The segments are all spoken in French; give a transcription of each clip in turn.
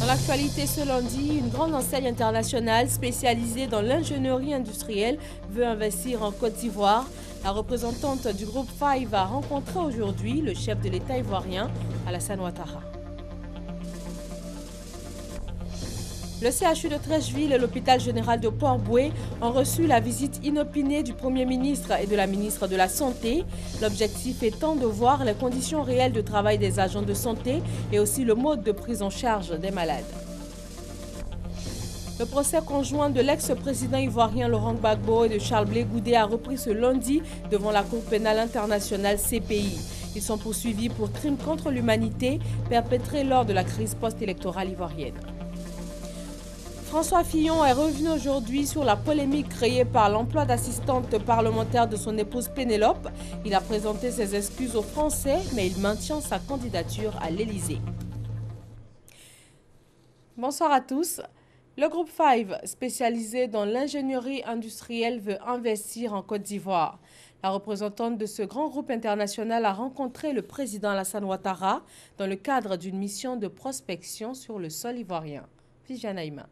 Dans l'actualité ce lundi, une grande enseigne internationale spécialisée dans l'ingénierie industrielle veut investir en Côte d'Ivoire. La représentante du groupe 5 a rencontré aujourd'hui le chef de l'État ivoirien, Alassane Ouattara. Le CHU de Treichville et l'hôpital général de Port-Bouët ont reçu la visite inopinée du Premier ministre et de la ministre de la Santé. L'objectif étant de voir les conditions réelles de travail des agents de santé et aussi le mode de prise en charge des malades. Le procès conjoint de l'ex-président ivoirien Laurent Gbagbo et de Charles Blé Goudé a repris ce lundi devant la Cour pénale internationale CPI. Ils sont poursuivis pour crimes contre l'humanité perpétrés lors de la crise post-électorale ivoirienne. François Fillon est revenu aujourd'hui sur la polémique créée par l'emploi d'assistante parlementaire de son épouse Pénélope. Il a présenté ses excuses aux Français, mais il maintient sa candidature à l'Élysée. Bonsoir à tous. Le groupe 5, spécialisé dans l'ingénierie industrielle, veut investir en Côte d'Ivoire. La représentante de ce grand groupe international a rencontré le président Alassane Ouattara dans le cadre d'une mission de prospection sur le sol ivoirien. Viviane Aïma.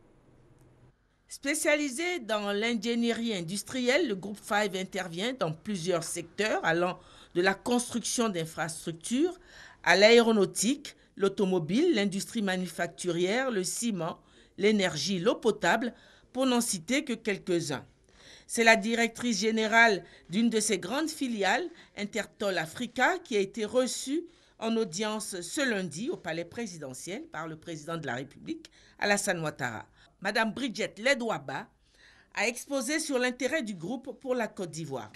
Spécialisé dans l'ingénierie industrielle, le groupe 5 intervient dans plusieurs secteurs allant de la construction d'infrastructures à l'aéronautique, l'automobile, l'industrie manufacturière, le ciment, l'énergie, l'eau potable, pour n'en citer que quelques-uns. C'est la directrice générale d'une de ses grandes filiales, Intertol Africa, qui a été reçue en audience ce lundi au palais présidentiel par le président de la République, Alassane Ouattara. Madame Bridget Ledouaba a exposé sur l'intérêt du groupe pour la Côte d'Ivoire.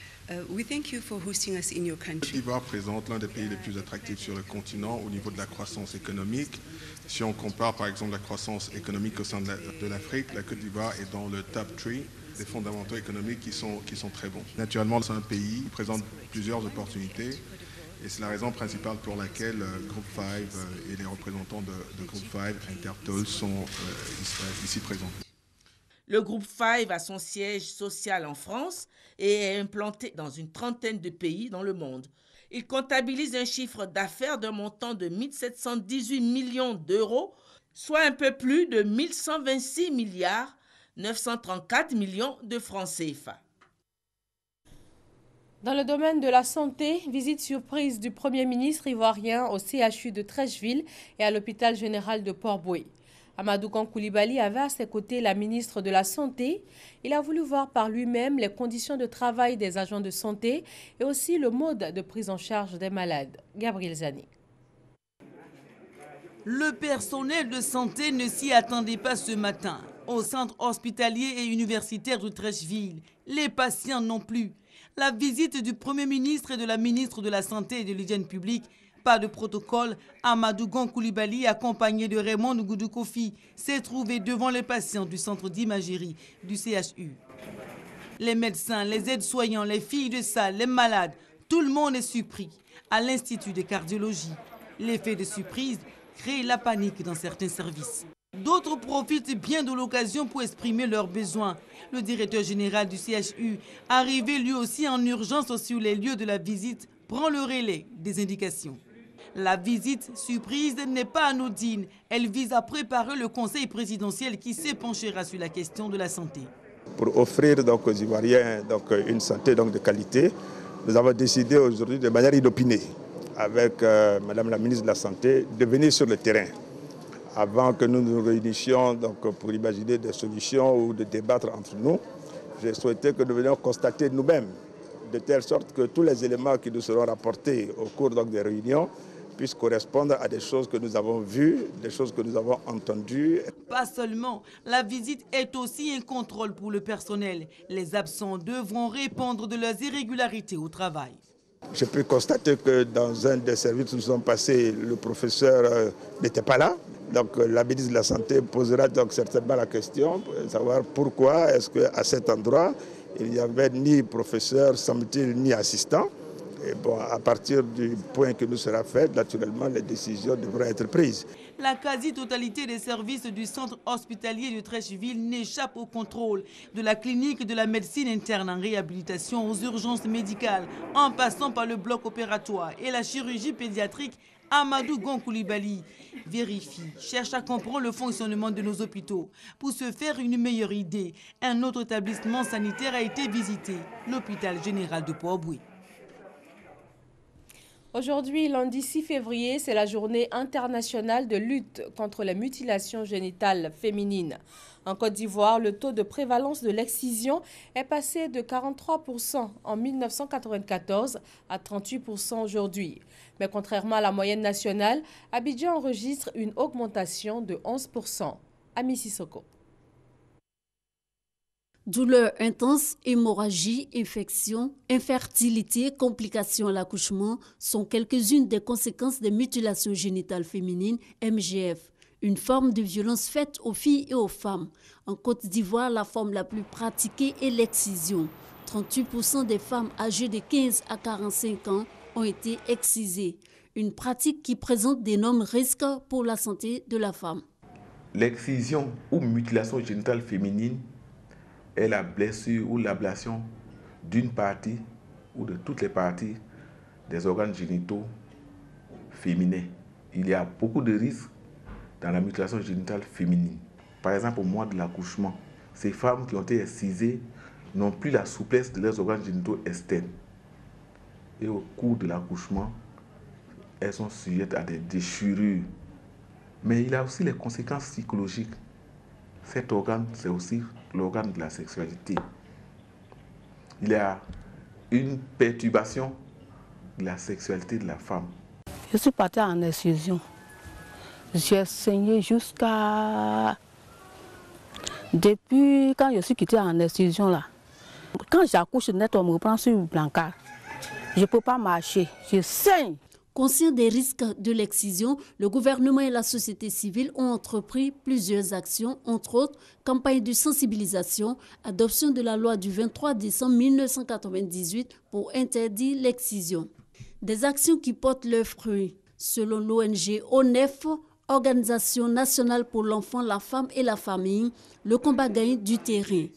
We thank you for hosting us in your country. Côte d'Ivoire présente l'un des pays les plus attractifs sur le continent au niveau de la croissance économique. Si on compare par exemple la croissance économique au sein de l'Afrique, la Côte d'Ivoire est dans le top 3 des fondamentaux économiques qui sont très bons. Naturellement, c'est un pays qui présente plusieurs opportunités. Et c'est la raison principale pour laquelle Groupe 5 et les représentants de Groupe 5, Intertol, sont ici présents. Le Groupe 5 a son siège social en France et est implanté dans une trentaine de pays dans le monde. Il comptabilise un chiffre d'affaires d'un montant de 1 718 millions d'euros, soit un peu plus de 1 126 milliards 934 millions de francs CFA. Dans le domaine de la santé, visite surprise du Premier ministre ivoirien au CHU de Treichville et à l'hôpital général de Port-Bouët. Amadou Koulibaly avait à ses côtés la ministre de la Santé. Il a voulu voir par lui-même les conditions de travail des agents de santé et aussi le mode de prise en charge des malades. Gabriel Zani. Le personnel de santé ne s'y attendait pas ce matin. Au centre hospitalier et universitaire de Treichville, les patients non plus. La visite du Premier ministre et de la ministre de la Santé et de l'Hygiène publique, pas de protocole, Amadou Koulibaly, accompagné de Raymond Ngoudou Kofi, s'est trouvé devant les patients du centre d'imagerie du CHU. Les médecins, les aides-soignants, les filles de salle, les malades, tout le monde est surpris. À l'Institut de cardiologie, l'effet de surprise crée la panique dans certains services. D'autres profitent bien de l'occasion pour exprimer leurs besoins. Le directeur général du CHU, arrivé lui aussi en urgence sur les lieux de la visite, prend le relais des indications. La visite surprise n'est pas anodine. Elle vise à préparer le conseil présidentiel qui se penchera sur la question de la santé. Pour offrir aux Ivoiriens une santé de qualité, nous avons décidé aujourd'hui de manière inopinée, avec Madame la ministre de la Santé, de venir sur le terrain. Avant que nous nous réunissions pour imaginer des solutions ou de débattre entre nous, j'ai souhaité que nous venions constater nous-mêmes, de telle sorte que tous les éléments qui nous seront rapportés au cours des réunions puissent correspondre à des choses que nous avons vues, des choses que nous avons entendues. Pas seulement, la visite est aussi un contrôle pour le personnel. Les absents devront répondre de leurs irrégularités au travail. J'ai pu constater que dans un des services où nous sommes passés, le professeur n'était pas là. Donc la ministre de la Santé posera certainement la question pour savoir pourquoi est-ce qu'à cet endroit, il n'y avait ni professeur, semble-t-il, ni assistant. Et bon, à partir du point que nous sera fait, naturellement, les décisions devront être prises. La quasi-totalité des services du centre hospitalier de Treichville n'échappe au contrôle. De la clinique de la médecine interne en réhabilitation aux urgences médicales, en passant par le bloc opératoire et la chirurgie pédiatrique, Amadou Gon Coulibaly vérifie, cherche à comprendre le fonctionnement de nos hôpitaux. Pour se faire une meilleure idée, un autre établissement sanitaire a été visité, l'hôpital général de Port-Boué. Aujourd'hui, lundi 6 février, c'est la journée internationale de lutte contre les mutilations génitales féminines. En Côte d'Ivoire, le taux de prévalence de l'excision est passé de 43% en 1994 à 38% aujourd'hui. Mais contrairement à la moyenne nationale, Abidjan enregistre une augmentation de 11%. Ami Sissoko. Douleurs intenses, hémorragie, infection, infertilité, complications à l'accouchement sont quelques-unes des conséquences des mutilations génitales féminines, MGF, une forme de violence faite aux filles et aux femmes. En Côte d'Ivoire, la forme la plus pratiquée est l'excision. 38% des femmes âgées de 15 à 45 ans ont été excisées, une pratique qui présente d'énormes risques pour la santé de la femme. L'excision ou mutilation génitale féminine est la blessure ou l'ablation d'une partie ou de toutes les parties des organes génitaux féminins. Il y a beaucoup de risques dans la mutilation génitale féminine. Par exemple, au mois de l'accouchement, ces femmes qui ont été excisées n'ont plus la souplesse de leurs organes génitaux externes. Et au cours de l'accouchement, elles sont sujettes à des déchirures. Mais il y a aussi les conséquences psychologiques. Cet organe, c'est aussi l'organe de la sexualité. Il y a une perturbation de la sexualité de la femme. Je suis partie en excision. J'ai saigné jusqu'à... Depuis quand je suis quittée en excision là. Quand j'accouche net, on me reprend sur une brancard. Je ne peux pas marcher, je saigne. Conscient des risques de l'excision, le gouvernement et la société civile ont entrepris plusieurs actions, entre autres campagne de sensibilisation, adoption de la loi du 23 décembre 1998 pour interdire l'excision. Des actions qui portent leurs fruits. Selon l'ONG ONEF, Organisation nationale pour l'enfant, la femme et la famille, le combat gagne du terrain.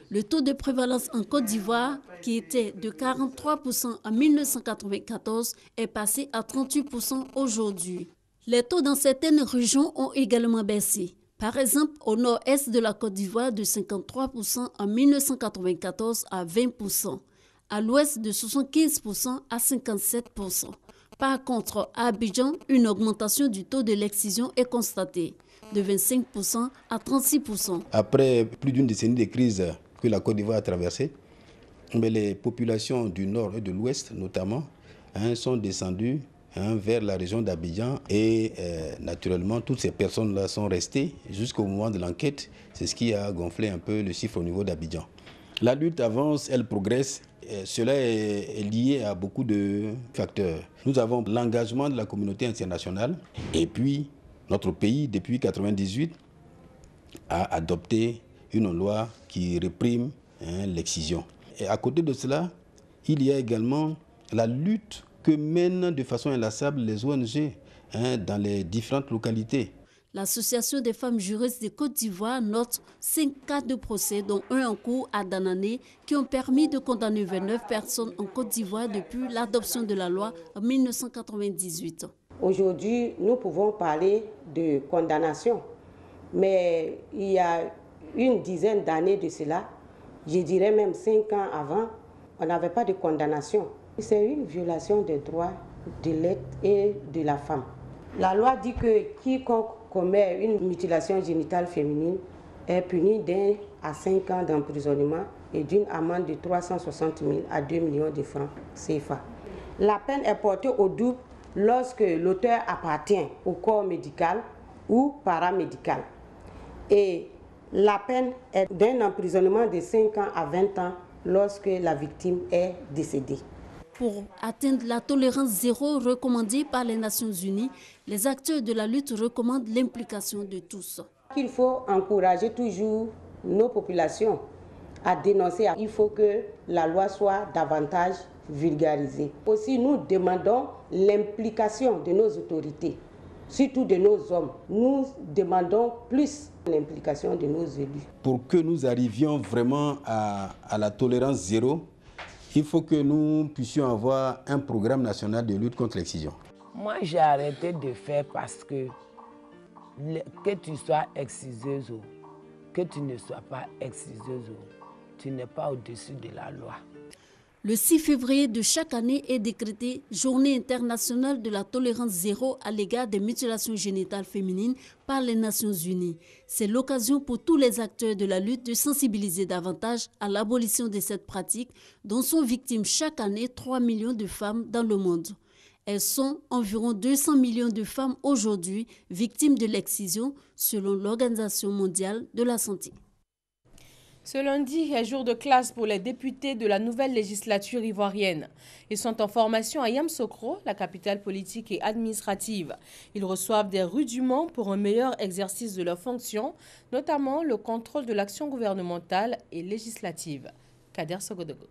Le taux de prévalence en Côte d'Ivoire, qui était de 43% en 1994, est passé à 38% aujourd'hui. Les taux dans certaines régions ont également baissé. Par exemple, au nord-est de la Côte d'Ivoire, de 53% en 1994 à 20%. À l'ouest, de 75% à 57%. Par contre, à Abidjan, une augmentation du taux de l'excision est constatée, de 25% à 36%. Après plus d'une décennie de crise que la Côte d'Ivoire a traversée, les populations du nord et de l'ouest notamment sont descendues vers la région d'Abidjan et naturellement toutes ces personnes-là sont restées jusqu'au moment de l'enquête. C'est ce qui a gonflé un peu le chiffre au niveau d'Abidjan. La lutte avance, elle progresse. Cela est lié à beaucoup de facteurs. Nous avons l'engagement de la communauté internationale et puis notre pays, depuis 1998, a adopté une loi qui réprime l'excision. Et à côté de cela, il y a également la lutte que mènent de façon inlassable les ONG dans les différentes localités. L'Association des femmes juristes de Côte d'Ivoire note 5 cas de procès, dont un en cours à Danané, qui ont permis de condamner 29 personnes en Côte d'Ivoire depuis l'adoption de la loi en 1998. Aujourd'hui, nous pouvons parler de condamnation, mais il y a une dizaine d'années de cela, je dirais même 5 ans avant, on n'avait pas de condamnation. C'est une violation des droits de l'être et de la femme. La loi dit que quiconque commet une mutilation génitale féminine est puni d'1 à 5 ans d'emprisonnement et d'une amende de 360 000 à 2 millions de francs CFA. La peine est portée au double lorsque l'auteur appartient au corps médical ou paramédical. Et la peine est d'un emprisonnement de 5 ans à 20 ans lorsque la victime est décédée. Pour atteindre la tolérance zéro recommandée par les Nations Unies, les acteurs de la lutte recommandent l'implication de tous. Il faut encourager toujours nos populations à dénoncer. Il faut que la loi soit davantage vulgarisée. Aussi, nous demandons l'implication de nos autorités, surtout de nos hommes. Nous demandons plus l'implication de nos élus. Pour que nous arrivions vraiment à la tolérance zéro, il faut que nous puissions avoir un programme national de lutte contre l'excision. Moi, j'ai arrêté de faire parce que tu sois exciseuse ou que tu ne sois pas exciseuse, tu n'es pas au-dessus de la loi. Le 6 février de chaque année est décrété Journée internationale de la tolérance zéro à l'égard des mutilations génitales féminines par les Nations Unies. C'est l'occasion pour tous les acteurs de la lutte de sensibiliser davantage à l'abolition de cette pratique dont sont victimes chaque année 3 millions de femmes dans le monde. Elles sont environ 200 millions de femmes aujourd'hui victimes de l'excision selon l'Organisation mondiale de la santé. Ce lundi est jour de classe pour les députés de la nouvelle législature ivoirienne. Ils sont en formation à Yamoussoukro, la capitale politique et administrative. Ils reçoivent des rudiments pour un meilleur exercice de leurs fonctions, notamment le contrôle de l'action gouvernementale et législative. Kader Sogodogo.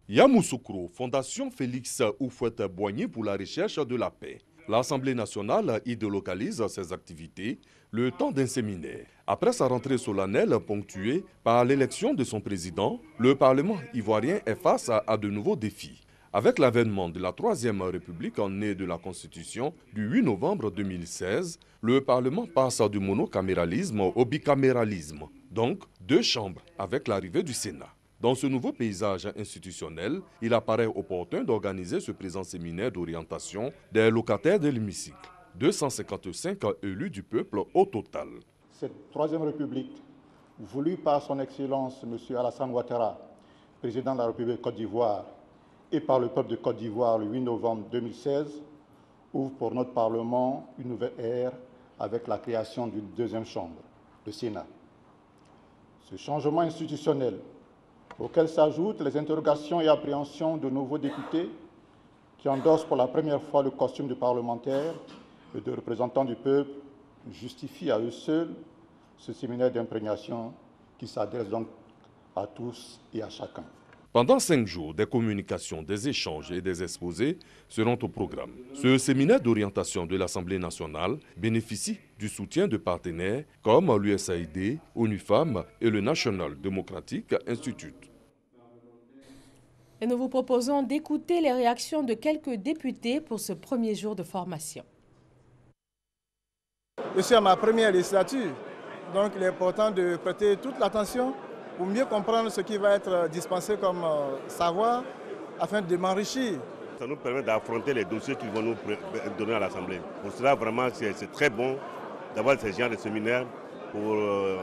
Yamoussoukro, Fondation Félix Houphouët-Boigny pour la recherche de la paix. L'Assemblée nationale y délocalise ses activités le temps d'un séminaire. Après sa rentrée solennelle ponctuée par l'élection de son président, le Parlement ivoirien est face à de nouveaux défis. Avec l'avènement de la Troisième République née de la Constitution du 8 novembre 2016, le Parlement passe du monocaméralisme au bicaméralisme, donc 2 chambres avec l'arrivée du Sénat. Dans ce nouveau paysage institutionnel, il apparaît opportun d'organiser ce présent séminaire d'orientation des locataires de l'hémicycle. 255 élus du peuple au total. Cette Troisième République, voulue par son Excellence M. Alassane Ouattara, président de la République de Côte d'Ivoire, et par le peuple de Côte d'Ivoire le 8 novembre 2016, ouvre pour notre Parlement une nouvelle ère avec la création d'une 2e chambre, le Sénat. Ce changement institutionnel, auquel s'ajoutent les interrogations et appréhensions de nouveaux députés qui endossent pour la première fois le costume de parlementaire et de représentants du peuple, justifie à eux seuls ce séminaire d'imprégnation qui s'adresse donc à tous et à chacun. Pendant 5 jours, des communications, des échanges et des exposés seront au programme. Ce séminaire d'orientation de l'Assemblée nationale bénéficie du soutien de partenaires comme l'USAID, ONU Femmes et le National Democratic Institute. Et nous vous proposons d'écouter les réactions de quelques députés pour ce premier jour de formation. Je suis à ma première législature, donc il est important de prêter toute l'attention pour mieux comprendre ce qui va être dispensé comme savoir afin de m'enrichir. Ça nous permet d'affronter les dossiers qu'ils vont nous donner à l'Assemblée. Pour cela, vraiment, c'est très bon d'avoir ce genre de séminaire pour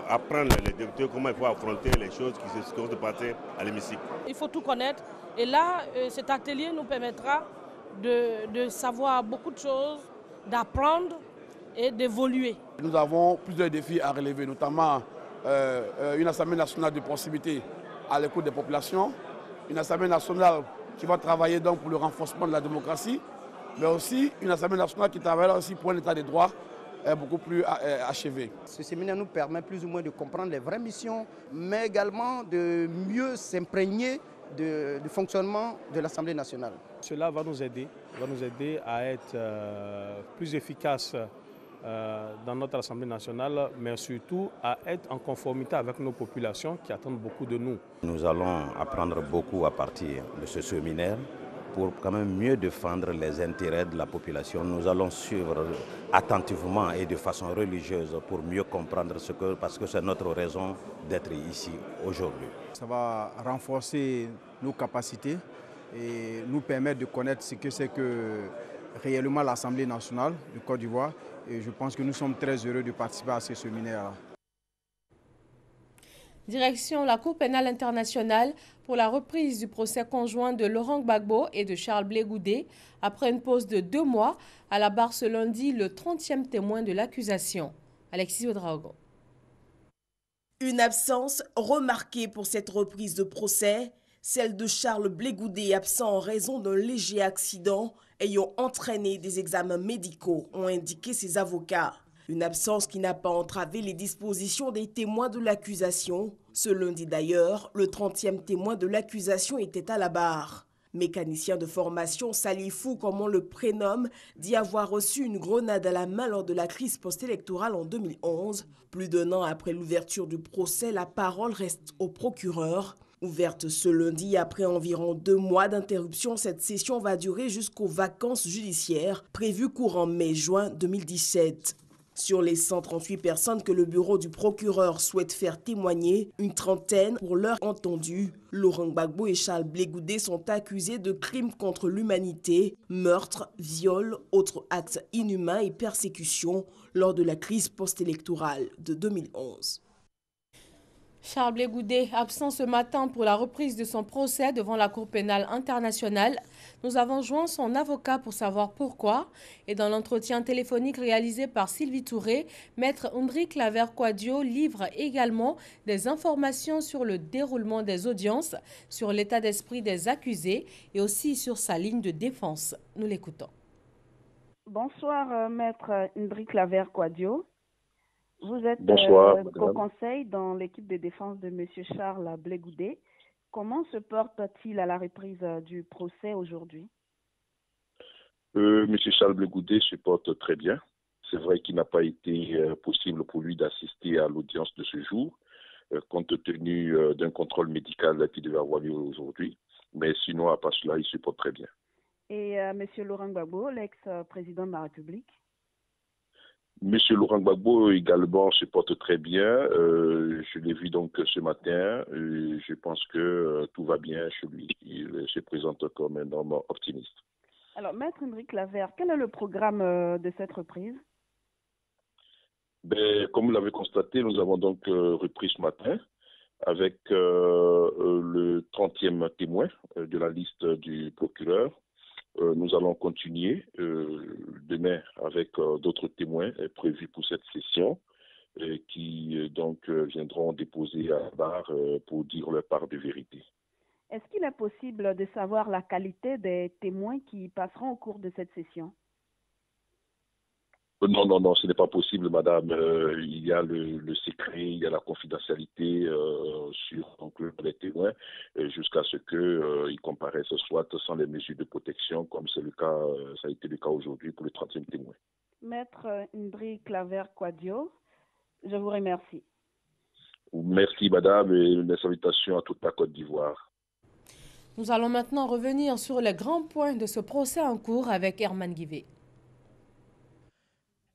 apprendre les députés comment il faut affronter les choses qui vont se passer à l'hémicycle. Il faut tout connaître et là, cet atelier nous permettra de savoir beaucoup de choses, d'apprendre et d'évoluer. Nous avons plusieurs défis à relever, notamment une Assemblée nationale de proximité à l'écoute des populations, une Assemblée nationale qui va travailler donc pour le renforcement de la démocratie, mais aussi une Assemblée nationale qui travaillera aussi pour un état de droit beaucoup plus achevé. Ce séminaire nous permet plus ou moins de comprendre les vraies missions, mais également de mieux s'imprégner du fonctionnement de l'Assemblée nationale. Cela va nous aider à être plus efficaces dans notre Assemblée nationale, mais surtout à être en conformité avec nos populations qui attendent beaucoup de nous. Nous allons apprendre beaucoup à partir de ce séminaire pour quand même mieux défendre les intérêts de la population. Nous allons suivre attentivement et de façon religieuse pour mieux comprendre parce que c'est notre raison d'être ici aujourd'hui. Ça va renforcer nos capacités et nous permettre de connaître ce que c'est que réellement l'Assemblée nationale du Côte d'Ivoire. Et je pense que nous sommes très heureux de participer à ce séminaire-là. Direction la Cour pénale internationale pour la reprise du procès conjoint de Laurent Gbagbo et de Charles Blé Goudé. Après une pause de 2 mois, à la barre ce lundi, le 30e témoin de l'accusation. Alexis Ouedraogo. Une absence remarquée pour cette reprise de procès, celle de Charles Blé Goudé, absent en raison d'un léger accident ayant entraîné des examens médicaux, ont indiqué ses avocats. Une absence qui n'a pas entravé les dispositions des témoins de l'accusation. Ce lundi d'ailleurs, le 30e témoin de l'accusation était à la barre. Mécanicien de formation, Salifou, comme on le prénomme, dit avoir reçu une grenade à la main lors de la crise post-électorale en 2011. Plus d'1 an après l'ouverture du procès, la parole reste au procureur. Ouverte ce lundi après environ 2 mois d'interruption, cette session va durer jusqu'aux vacances judiciaires prévues courant mai-juin 2017. Sur les 138 personnes que le bureau du procureur souhaite faire témoigner, une trentaine, pour l'heure entendue, Laurent Gbagbo et Charles Blé Goudé sont accusés de crimes contre l'humanité, meurtre, viol, autres actes inhumains et persécutions lors de la crise post-électorale de 2011. Charles Blé Goudé, absent ce matin pour la reprise de son procès devant la Cour pénale internationale. Nous avons joint son avocat pour savoir pourquoi. Et dans l'entretien téléphonique réalisé par Sylvie Touré, Maître Ndri Claver-Quadio livre également des informations sur le déroulement des audiences, sur l'état d'esprit des accusés et aussi sur sa ligne de défense. Nous l'écoutons. Bonsoir, Maître Ndri Claver-Quadio. Vous êtes co-conseil dans l'équipe de défense de M. Charles Blé Goudé. Comment se porte-t-il à la reprise du procès aujourd'hui? M. Charles Blé Goudé se porte très bien. C'est vrai qu'il n'a pas été possible pour lui d'assister à l'audience de ce jour, compte tenu d'un contrôle médical qui devait avoir lieu aujourd'hui. Mais sinon, à part cela, il se porte très bien. Et M. Laurent Gbagbo, l'ex-président de la République? Monsieur Laurent Gbagbo également se porte très bien. Je l'ai vu donc ce matin. Je pense que tout va bien chez lui. Il se présente comme un homme optimiste. Alors, Maître Ndri Claver, quel est le programme de cette reprise? Comme vous l'avez constaté, nous avons donc repris ce matin avec le 30e témoin de la liste du procureur. Nous allons continuer demain avec d'autres témoins prévus pour cette session qui donc viendront déposer à la barre pour dire leur part de vérité. Est-ce qu'il est possible de savoir la qualité des témoins qui passeront au cours de cette session? Non, ce n'est pas possible, madame. Il y a le secret, il y a la confidentialité sur donc, les témoins jusqu'à ce qu'ils comparaissent soit sans les mesures de protection, comme c'est le cas, ça a été le cas aujourd'hui pour le 30e témoin. Maître Ndri Claver-Quadio, je vous remercie. Merci, madame, et mes salutations à toute la Côte d'Ivoire. Nous allons maintenant revenir sur les grands points de ce procès en cours avec Herman Guivet.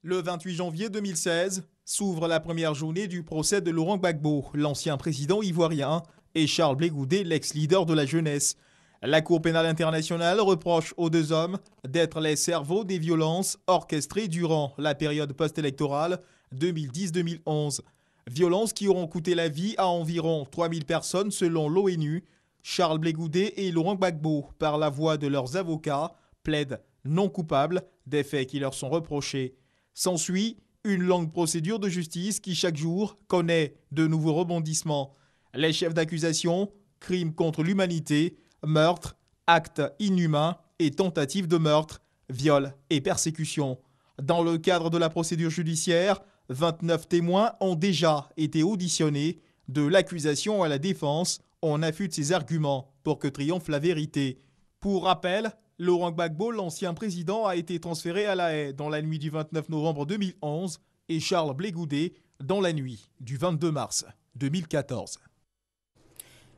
Le 28 janvier 2016 s'ouvre la première journée du procès de Laurent Gbagbo, l'ancien président ivoirien, et Charles Blé Goudé, l'ex-leader de la jeunesse. La Cour pénale internationale reproche aux deux hommes d'être les cerveaux des violences orchestrées durant la période post-électorale 2010-2011. Violences qui auront coûté la vie à environ 3000 personnes selon l'ONU. Charles Blé Goudé et Laurent Gbagbo, par la voix de leurs avocats, plaident non coupables des faits qui leur sont reprochés. S'ensuit une longue procédure de justice qui chaque jour connaît de nouveaux rebondissements. Les chefs d'accusation, crimes contre l'humanité, meurtres, actes inhumains et tentatives de meurtre, viols et persécutions. Dans le cadre de la procédure judiciaire, 29 témoins ont déjà été auditionnés. De l'accusation à la défense, on affûte ses arguments pour que triomphe la vérité. Pour rappel, Laurent Gbagbo, l'ancien président, a été transféré à La Haye dans la nuit du 29 novembre 2011 et Charles Blé Goudé dans la nuit du 22 mars 2014.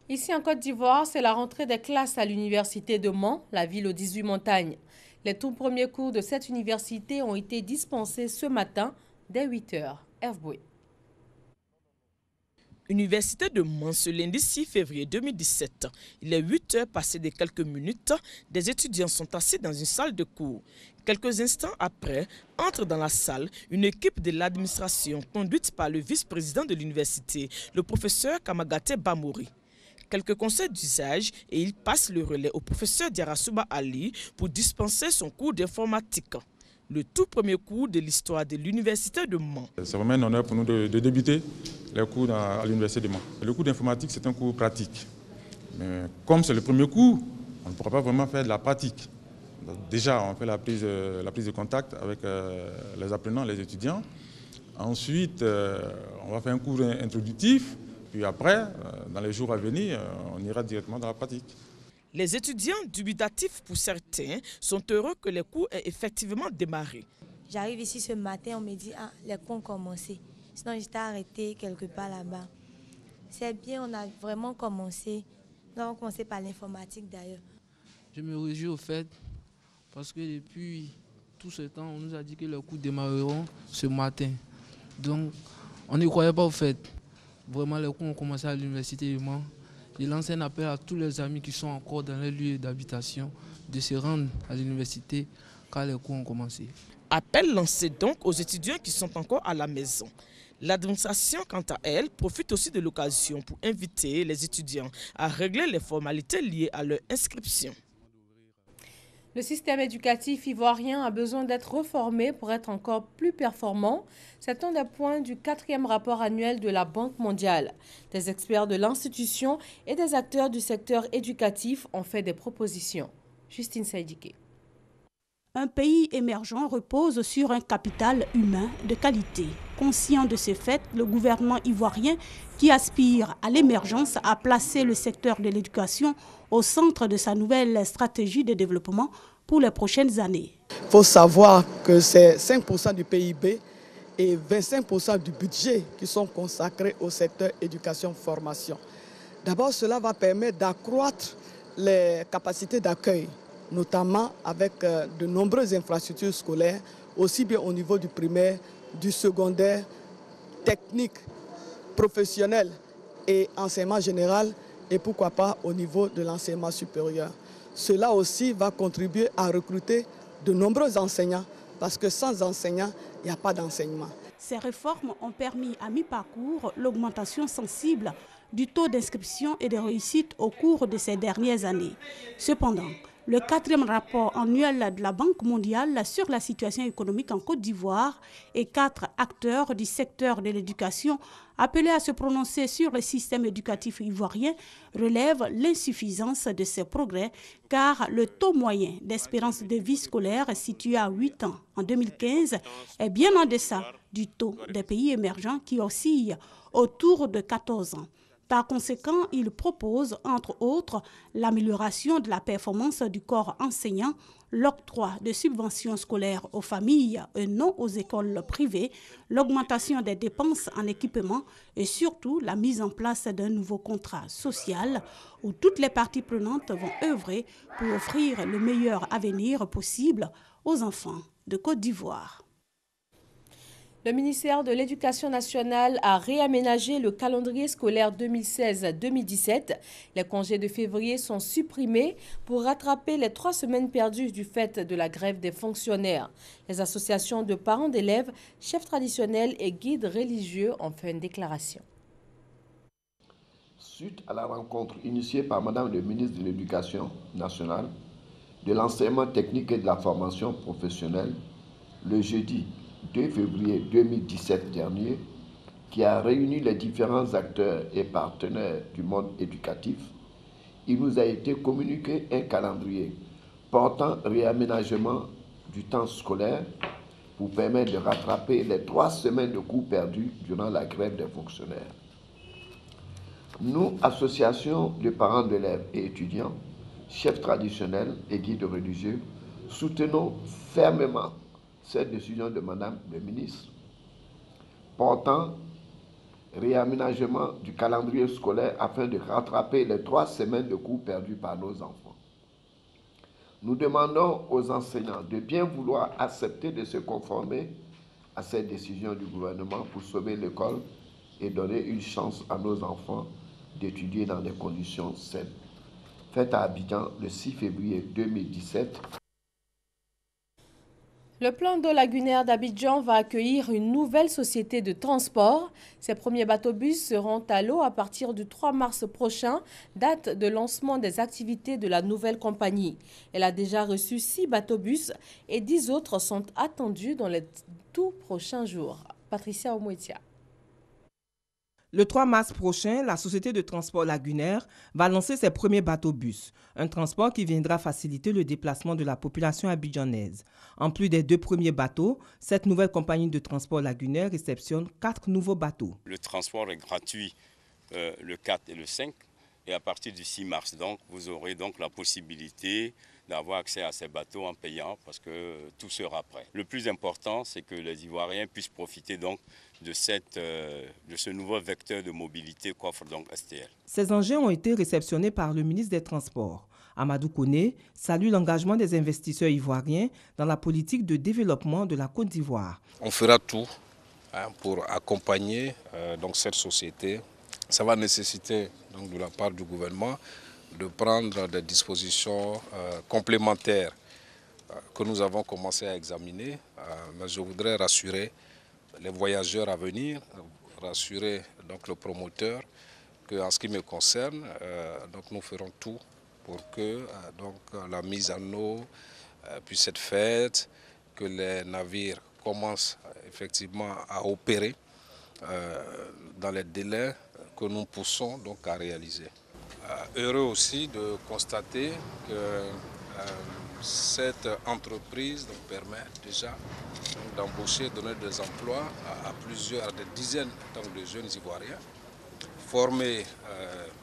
Ici en Côte d'Ivoire, c'est la rentrée des classes à l'université de Mans, la ville aux 18 montagnes. Les tout premiers cours de cette université ont été dispensés ce matin dès 8h. Hervé Boué. Université de Mans, ce lundi 6 février 2017. Il est 8h passées de quelques minutes. Des étudiants sont assis dans une salle de cours. Quelques instants après, entre dans la salle une équipe de l'administration conduite par le vice-président de l'université, le professeur Kamagaté Bamori. Quelques conseils d'usage et il passe le relais au professeur Diarasuba Ali pour dispenser son cours d'informatique. Le tout premier cours de l'histoire de l'université de Mans. C'est vraiment un honneur pour nous de débuter les cours à l'université de Mans. Le cours d'informatique, c'est un cours pratique. Mais comme c'est le premier cours, on ne pourra pas vraiment faire de la pratique. Donc déjà, on fait la prise de contact avec les apprenants, les étudiants. Ensuite, on va faire un cours introductif. Puis après, dans les jours à venir, on ira directement dans la pratique. Les étudiants, dubitatifs pour certains, sont heureux que les cours aient effectivement démarré. J'arrive ici ce matin, on me dit « Ah, les cours ont commencé ». Sinon, j'étais arrêtée quelque part là-bas. C'est bien, on a vraiment commencé. Nous avons commencé par l'informatique d'ailleurs. Je me réjouis au fait parce que depuis tout ce temps, on nous a dit que les cours démarreront ce matin. Donc, on n'y croyait pas au fait. Vraiment, les cours ont commencé à l'université du Mans. Je lance un appel à tous les amis qui sont encore dans les lieux d'habitation de se rendre à l'université car les cours ont commencé. Appel lancé donc aux étudiants qui sont encore à la maison. L'administration, quant à elle, profite aussi de l'occasion pour inviter les étudiants à régler les formalités liées à leur inscription. Le système éducatif ivoirien a besoin d'être reformé pour être encore plus performant. C'est un des points du 4e rapport annuel de la Banque mondiale. Des experts de l'institution et des acteurs du secteur éducatif ont fait des propositions. Justine Saïdiké. Un pays émergent repose sur un capital humain de qualité. Conscient de ce fait, le gouvernement ivoirien, qui aspire à l'émergence, a placé le secteur de l'éducation au centre de sa nouvelle stratégie de développement pour les prochaines années. Il faut savoir que c'est 5% du PIB et 25% du budget qui sont consacrés au secteur éducation-formation. D'abord, cela va permettre d'accroître les capacités d'accueil, notamment avec de nombreuses infrastructures scolaires, aussi bien au niveau du primaire, du secondaire, technique, professionnel et enseignement général, et pourquoi pas au niveau de l'enseignement supérieur. Cela aussi va contribuer à recruter de nombreux enseignants, parce que sans enseignants, il n'y a pas d'enseignement. Ces réformes ont permis à mi-parcours l'augmentation sensible du taux d'inscription et de réussite au cours de ces dernières années. Cependant, le 4e rapport annuel de la Banque mondiale sur la situation économique en Côte d'Ivoire et 4 acteurs du secteur de l'éducation appelés à se prononcer sur le système éducatif ivoirien relèvent l'insuffisance de ces progrès car le taux moyen d'espérance de vie scolaire situé à 8 ans en 2015 est bien en deçà du taux des pays émergents qui oscille autour de 14 ans. Par conséquent, il propose, entre autres, l'amélioration de la performance du corps enseignant, l'octroi de subventions scolaires aux familles et non aux écoles privées, l'augmentation des dépenses en équipement et surtout la mise en place d'un nouveau contrat social où toutes les parties prenantes vont œuvrer pour offrir le meilleur avenir possible aux enfants de Côte d'Ivoire. Le ministère de l'Éducation nationale a réaménagé le calendrier scolaire 2016-2017. Les congés de février sont supprimés pour rattraper les 3 semaines perdues du fait de la grève des fonctionnaires. Les associations de parents d'élèves, chefs traditionnels et guides religieux ont fait une déclaration. Suite à la rencontre initiée par Madame le ministre de l'Éducation nationale, de l'enseignement technique et de la formation professionnelle, le jeudi 2 février 2017 dernier, qui a réuni les différents acteurs et partenaires du monde éducatif, il nous a été communiqué un calendrier portant réaménagement du temps scolaire pour permettre de rattraper les 3 semaines de cours perdus durant la grève des fonctionnaires. Nous, associations de parents d'élèves et étudiants, chefs traditionnels et guides religieux, soutenons fermement cette décision de Madame le ministre portant réaménagement du calendrier scolaire afin de rattraper les 3 semaines de cours perdus par nos enfants. Nous demandons aux enseignants de bien vouloir accepter de se conformer à cette décision du gouvernement pour sauver l'école et donner une chance à nos enfants d'étudier dans des conditions saines. Faites à Abidjan le 6 février 2017. Le plan d'eau lagunaire d'Abidjan va accueillir une nouvelle société de transport. Ses premiers bateaux-bus seront à l'eau à partir du 3 mars prochain, date de lancement des activités de la nouvelle compagnie. Elle a déjà reçu 6 bateaux-bus et 10 autres sont attendus dans les tout prochains jours. Patricia Omouetia. Le 3 mars prochain, la société de transport lagunaire va lancer ses premiers bateaux-bus, un transport qui viendra faciliter le déplacement de la population abidjanaise. En plus des 2 premiers bateaux, cette nouvelle compagnie de transport lagunaire réceptionne 4 nouveaux bateaux. Le transport est gratuit le 4 et le 5 et à partir du 6 mars, donc, vous aurez donc la possibilité d'avoir accès à ces bateaux en payant parce que tout sera prêt. Le plus important, c'est que les Ivoiriens puissent profiter donc de ce nouveau vecteur de mobilité qu'offre donc STL. Ces engins ont été réceptionnés par le ministre des Transports. Amadou Koné salue l'engagement des investisseurs ivoiriens dans la politique de développement de la Côte d'Ivoire. On fera tout pour accompagner donc cette société. Ça va nécessiter donc, de la part du gouvernement de prendre des dispositions complémentaires que nous avons commencé à examiner. Mais je voudrais rassurer les voyageurs à venir, rassurer donc, le promoteur qu'en ce qui me concerne, donc, nous ferons tout pour que la mise en eau puisse être faite, que les navires commencent effectivement à opérer dans les délais que nous poussons donc à réaliser. Heureux aussi de constater que cette entreprise permet déjà d'embaucher, de donner des emplois à des dizaines de jeunes Ivoiriens, formés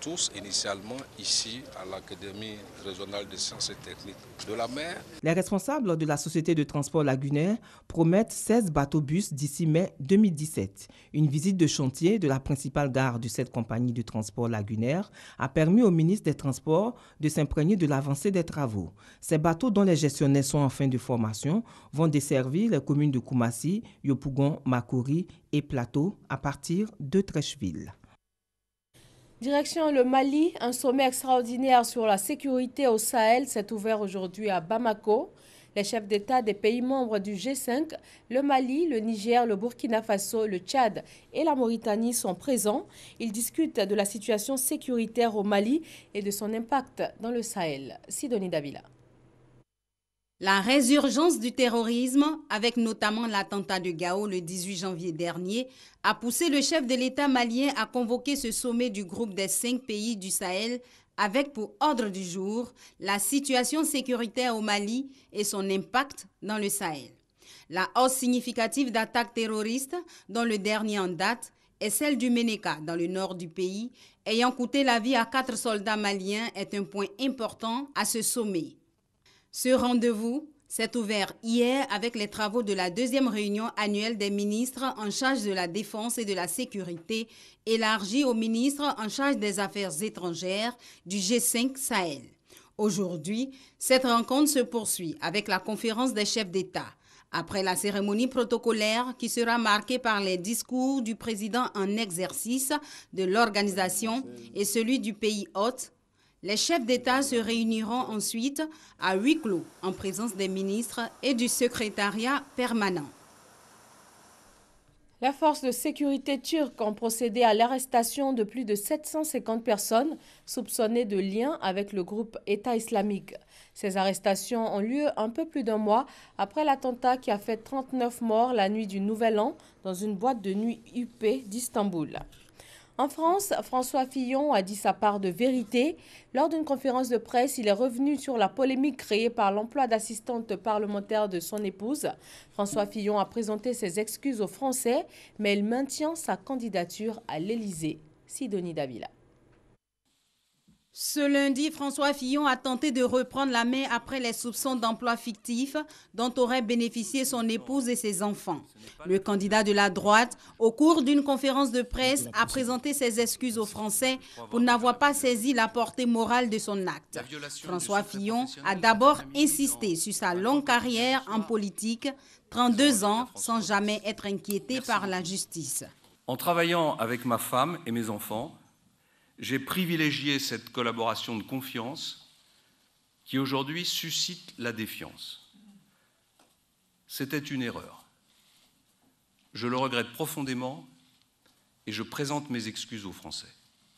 tous initialement ici à l'Académie régionale des sciences et techniques de la mer. Les responsables de la société de transport lagunaire promettent 16 bateaux-bus d'ici mai 2017. Une visite de chantier de la principale gare de cette compagnie de transport lagunaire a permis au ministre des Transports de s'imprégner de l'avancée des travaux. Ces bateaux, dont les gestionnaires sont en fin de formation, vont desservir les communes de Koumassi, Yopougon, Makori et Plateau à partir de Treichville. Direction le Mali, un sommet extraordinaire sur la sécurité au Sahel s'est ouvert aujourd'hui à Bamako. Les chefs d'État des pays membres du G5, le Mali, le Niger, le Burkina Faso, le Tchad et la Mauritanie sont présents. Ils discutent de la situation sécuritaire au Mali et de son impact dans le Sahel. Sidonie Davila. La résurgence du terrorisme, avec notamment l'attentat de Gao le 18 janvier dernier, a poussé le chef de l'État malien à convoquer ce sommet du groupe des 5 pays du Sahel avec pour ordre du jour la situation sécuritaire au Mali et son impact dans le Sahel. La hausse significative d'attaques terroristes, dont le dernier en date, est celle du Ménéka dans le nord du pays, ayant coûté la vie à 4 soldats maliens, est un point important à ce sommet. Ce rendez-vous s'est ouvert hier avec les travaux de la 2e réunion annuelle des ministres en charge de la défense et de la sécurité, élargie aux ministres en charge des affaires étrangères du G5 Sahel. Aujourd'hui, cette rencontre se poursuit avec la conférence des chefs d'État. Après la cérémonie protocolaire qui sera marquée par les discours du président en exercice de l'organisation et celui du pays hôte, les chefs d'État se réuniront ensuite à huis clos en présence des ministres et du secrétariat permanent. Les forces de sécurité turques ont procédé à l'arrestation de plus de 750 personnes soupçonnées de liens avec le groupe État islamique. Ces arrestations ont lieu un peu plus d'un mois après l'attentat qui a fait 39 morts la nuit du Nouvel An dans une boîte de nuit huppée d'Istanbul. En France, François Fillon a dit sa part de vérité. Lors d'une conférence de presse, il est revenu sur la polémique créée par l'emploi d'assistante parlementaire de son épouse. François Fillon a présenté ses excuses aux Français, mais il maintient sa candidature à l'Élysée. Sidonie Davila. Ce lundi, François Fillon a tenté de reprendre la main après les soupçons d'emploi fictif dont auraient bénéficié son épouse et ses enfants. Le candidat de la droite, au cours d'une conférence de presse, a présenté ses excuses aux Français pour n'avoir pas saisi la portée morale de son acte. François Fillon a d'abord insisté sur sa longue carrière en politique, 32 ans sans jamais être inquiété par la justice. En travaillant avec ma femme et mes enfants, j'ai privilégié cette collaboration de confiance qui aujourd'hui suscite la défiance. C'était une erreur. Je le regrette profondément et je présente mes excuses aux Français.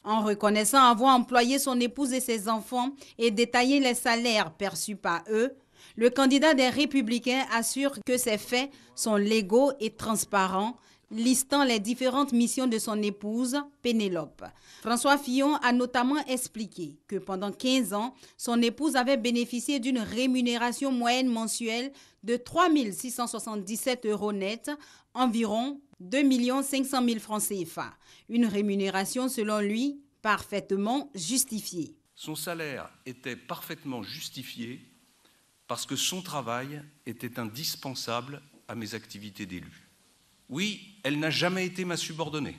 En reconnaissant avoir employé son épouse et ses enfants et détaillé les salaires perçus par eux, le candidat des Républicains assure que ces faits sont légaux et transparents, listant les différentes missions de son épouse, Pénélope. François Fillon a notamment expliqué que pendant 15 ans, son épouse avait bénéficié d'une rémunération moyenne mensuelle de 3 677 € net, environ 2 500 000 francs CFA. Une rémunération, selon lui, parfaitement justifiée. Son salaire était parfaitement justifié parce que son travail était indispensable à mes activités d'élu. Oui, elle n'a jamais été ma subordonnée.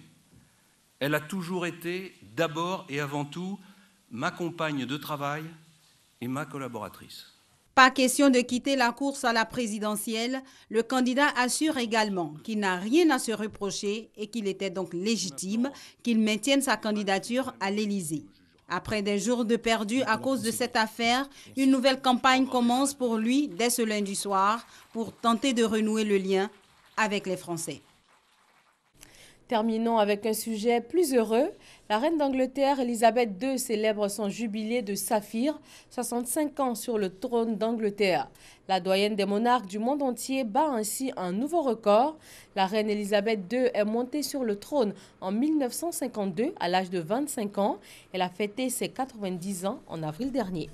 Elle a toujours été, d'abord et avant tout, ma compagne de travail et ma collaboratrice. Pas question de quitter la course à la présidentielle. Le candidat assure également qu'il n'a rien à se reprocher et qu'il était donc légitime qu'il maintienne sa candidature à l'Élysée. Après des jours de perdu à cause de cette affaire, une nouvelle campagne commence pour lui dès ce lundi soir pour tenter de renouer le lien avec les Français. Terminons avec un sujet plus heureux. La reine d'Angleterre, Elisabeth II, célèbre son jubilé de saphir, 65 ans sur le trône d'Angleterre. La doyenne des monarques du monde entier bat ainsi un nouveau record. La reine Elisabeth II est montée sur le trône en 1952 à l'âge de 25 ans. Elle a fêté ses 90 ans en avril dernier.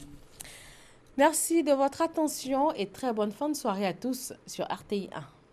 Merci de votre attention et très bonne fin de soirée à tous sur RTI 1.